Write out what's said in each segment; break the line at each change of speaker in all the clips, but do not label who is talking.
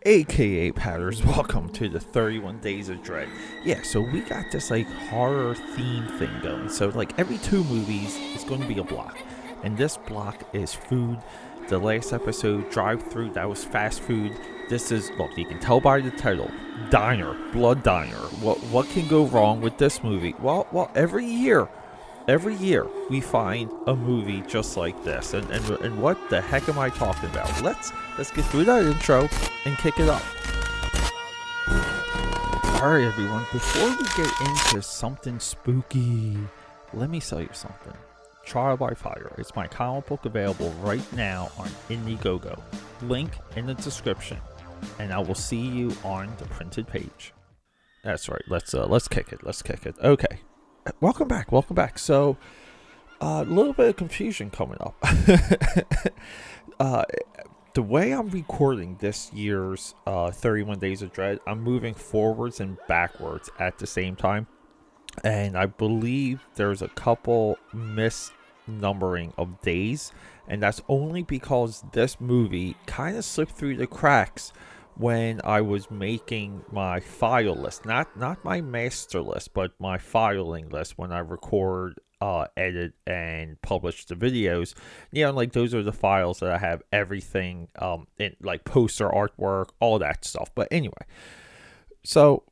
AKA Patters, welcome to the 31 Days of Dread. Yeah, so we got this like horror theme thing going. So like every two movies it's going to be a block. And this block is food. The last episode, Drive Through, that was fast food. This is, look, you can tell by the title, Diner, Blood Diner. What can go wrong with this movie? Well, every year we find a movie just like this. And what the heck am I talking about? Let's get through that intro and kick it up. Alright everyone, before we get into something spooky, let me tell you something. Trial by Fire. It's my comic book available right now on Indiegogo. Link in the description. And I will see you on the printed page. That's right. Let's kick it. Okay. Welcome back. So, a little bit of confusion coming up. The way I'm recording this year's 31 Days of Dread, I'm moving forwards and backwards at the same time. And I believe there's a couple misnumbering of days. And that's only because this movie kind of slipped through the cracks when I was making my file list. Not my master list, but my filing list when I record, edit, and publish the videos. You know, like those are the files that I have everything in, like poster, artwork, all that stuff. But anyway, so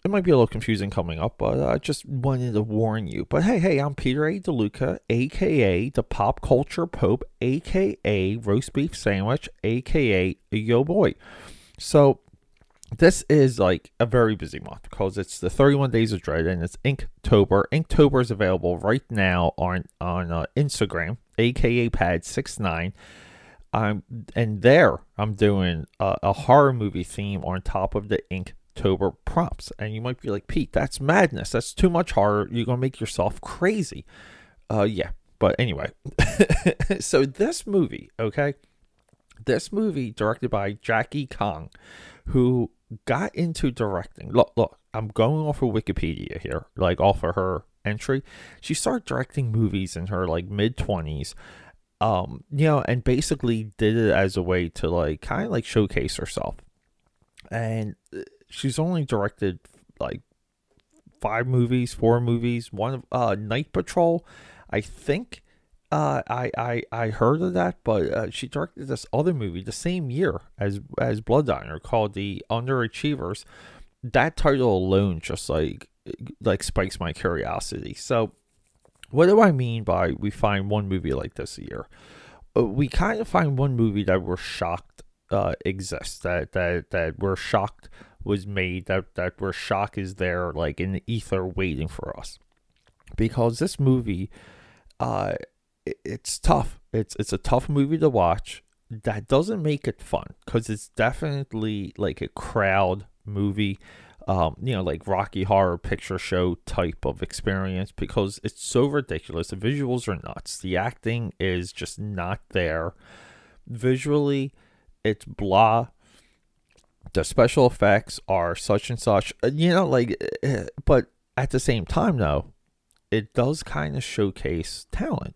it might be a little confusing coming up, but I just wanted to warn you. But hey, I'm Peter A. DeLuca, a.k.a. the Pop Culture Pope, a.k.a. Roast Beef Sandwich, a.k.a. Yo Boy. So this is like a very busy month because it's the 31 Days of Dread and it's Inktober. Inktober is available right now on Instagram, a.k.a. Pad69. And there I'm doing a horror movie theme on top of the Inktober prompts. And you might be like, Pete, that's madness. That's too much horror. You're going to make yourself crazy. Yeah. But anyway, so this movie, okay? This movie directed by Jackie Kong, who got into directing. Look, I'm going off of Wikipedia here, like off of her entry. She started directing movies in her like mid-20s. And basically did it as a way to like kind of like showcase herself. And she's only directed like 4 movies. One of Night Patrol, I think. I heard of that, but she directed this other movie the same year as Blood Diner called The Underachievers. That title alone just like spikes my curiosity. So what do I mean by we find one movie like this a year? We kind of find one movie that we're shocked exists, that we're shocked was made, that we're shocked is there like in the ether waiting for us. Because this movie, it's tough. It's a tough movie to watch. That doesn't make it fun because it's definitely like a crowd movie, like Rocky Horror Picture Show type of experience because it's so ridiculous. The visuals are nuts. The acting is just not there. Visually, it's blah. The special effects are such and such, but at the same time, though, it does kind of showcase talent.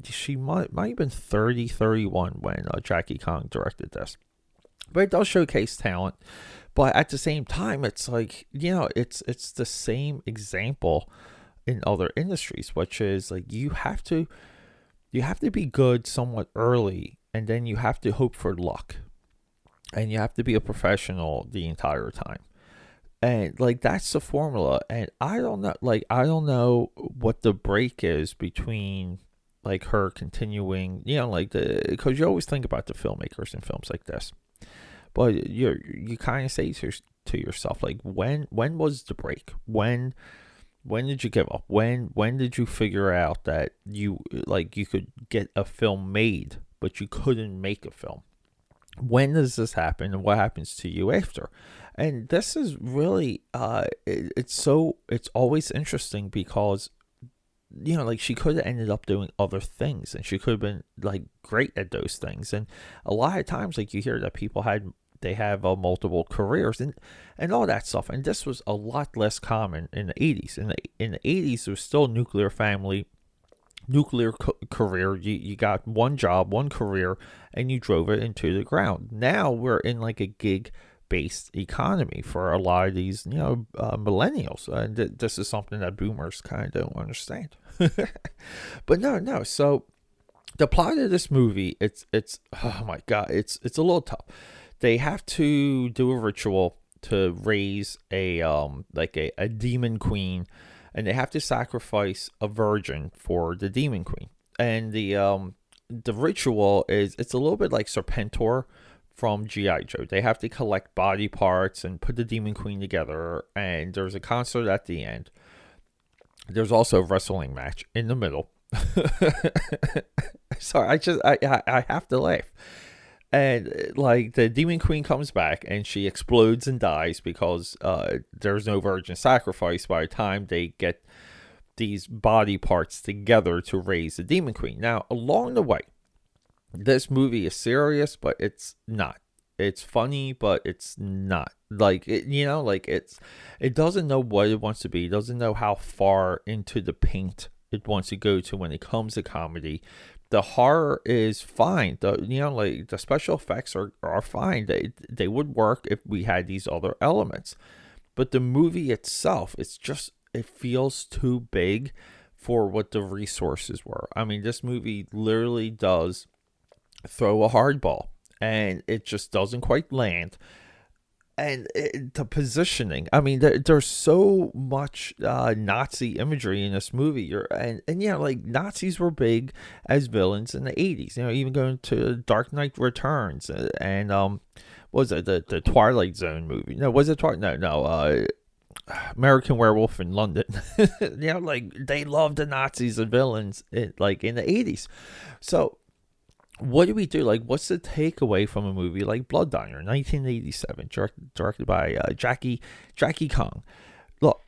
She might have been 30, 31 when Jackie Kong directed this. But it does showcase talent. But at the same time, it's like, it's the same example in other industries, which is like you have to be good somewhat early, and then you have to hope for luck. And you have to be a professional the entire time. And like that's the formula, and I don't know what the break is between like her continuing, because you always think about the filmmakers in films like this, but you kind of say to yourself like when was the break? When did you give up? When did you figure out that you could get a film made, but you couldn't make a film? When does this happen, and what happens to you after? And this is really, it's always interesting because, she could have ended up doing other things, and she could have been like great at those things. And a lot of times, like you hear that people have multiple careers and all that stuff. And this was a lot less common in the 80s. In the 80s, there was still a nuclear family. nuclear career. You got one job, one career, and you drove it into the ground. Now we're in like a gig based economy for a lot of these, millennials. And this is something that boomers kind of don't understand. But no. So the plot of this movie, it's oh my god, it's a little tough. They have to do a ritual to raise a demon queen, and they have to sacrifice a virgin for the demon queen. And the ritual is, it's a little bit like Serpentor from GI Joe. They have to collect body parts and put the demon queen together, and there's a concert at the end. There's also a wrestling match in the middle. Sorry, I have to laugh. And like the demon queen comes back and she explodes and dies because there's no virgin sacrifice by the time they get these body parts together to raise the demon queen. Now, along the way, this movie is serious, but it's not. It's funny, but it's not. Like it doesn't know what it wants to be. It doesn't know how far into the paint it wants to go to when it comes to comedy. The horror is fine. The special effects are fine. They would work if we had these other elements. But the movie itself, it feels too big for what the resources were. I mean, this movie literally does throw a hardball, and it just doesn't quite land. And the positioning, I mean, there's so much Nazi imagery in this movie. Like Nazis were big as villains in the 80s. Even going to Dark Knight Returns and what was it, the Twilight Zone movie? No, was it Twilight? No. American Werewolf in London. Like they loved the Nazis and villains in the 80s. So what do we do? Like, what's the takeaway from a movie like Blood Diner, 1987, directed by Jackie Kong? Look,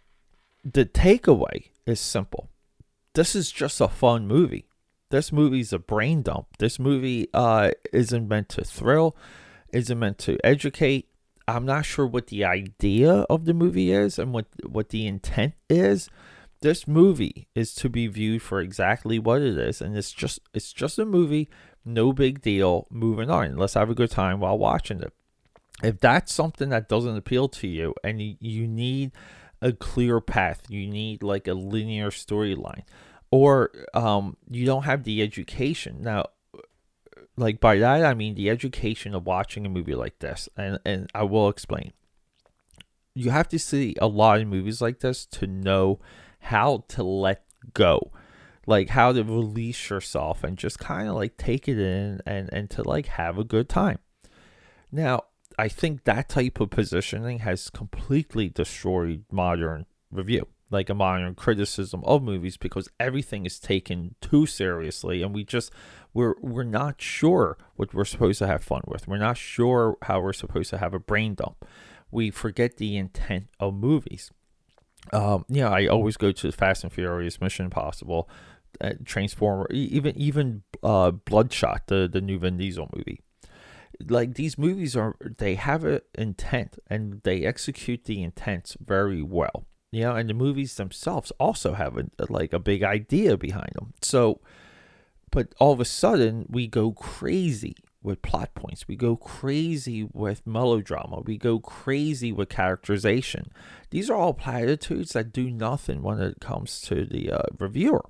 the takeaway is simple. This is just a fun movie. This movie's a brain dump. This movie isn't meant to thrill, isn't meant to educate. I'm not sure what the idea of the movie is and what the intent is. This movie is to be viewed for exactly what it is, and it's just a movie. No big deal. Moving on. Let's have a good time while watching it. If that's something that doesn't appeal to you, and you need a clear path, you need like a linear storyline, or you don't have the education. Now, like by that I mean the education of watching a movie like this, and I will explain. You have to see a lot of movies like this to know how to let go, like how to release yourself and just kind of like take it in and to like have a good time. Now, I think that type of positioning has completely destroyed modern review, like a modern criticism of movies, because everything is taken too seriously, and we're not sure what we're supposed to have fun with. We're not sure how we're supposed to have a brain dump. We forget the intent of movies. I always go to Fast and Furious, Mission Impossible, Transformer, even Bloodshot, the new Vin Diesel movie. Like these movies they have an intent and they execute the intents very well. And the movies themselves also have a big idea behind them. So, but all of a sudden we go crazy with plot points. We go crazy with melodrama. We go crazy with characterization. These are all platitudes that do nothing when it comes to the reviewer.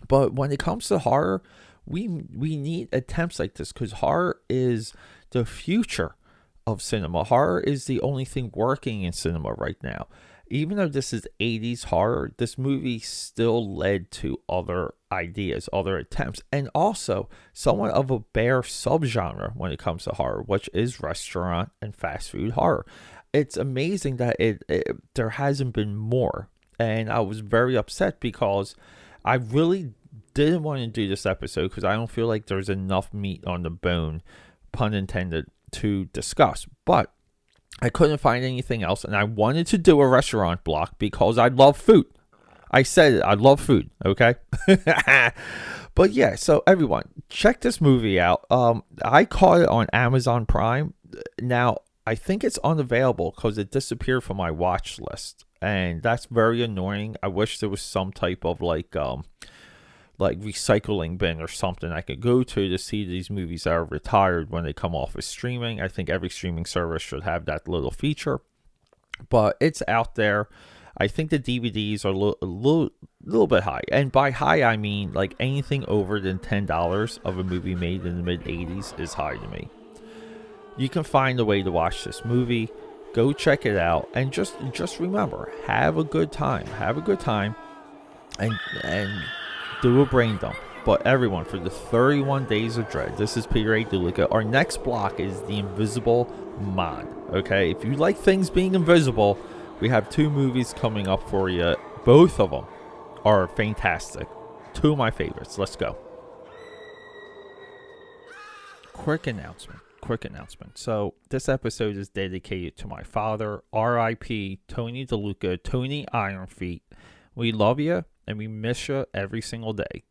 But when it comes to horror, we need attempts like this, because horror is the future of cinema. Horror is the only thing working in cinema right now. Even though this is 80s horror, this movie still led to other ideas, other attempts, and also somewhat of a bare subgenre when it comes to horror, which is restaurant and fast food horror. It's amazing that there hasn't been more, and I was very upset because I really didn't want to do this episode because I don't feel like there's enough meat on the bone, pun intended, to discuss. But I couldn't find anything else, and I wanted to do a restaurant block because I love food. I said it, I love food, okay? But yeah, so everyone, check this movie out. I caught it on Amazon Prime. Now, I think it's unavailable because it disappeared from my watch list, and that's very annoying. I wish there was some type of like like recycling bin or something I could go to see these movies that are retired when they come off of streaming. I think every streaming service should have that little feature, but it's out there. I think the DVDs are a little bit high, and by high I mean like anything over than $10 of a movie made in the mid '80s is high to me. You can find a way to watch this movie. Go check it out, and just remember, have a good time, and do a brain dump. But everyone, for the 31 Days of Dread, this is Peter A. Dulica. Our next block is The Invisible Man. Okay, if you like things being invisible, we have 2 movies coming up for you. Both of them are fantastic. 2 of my favorites. Let's go. Quick announcement. So this episode is dedicated to my father, R.I.P. Tony DeLuca, Tony Iron Feet. We love you and we miss you every single day.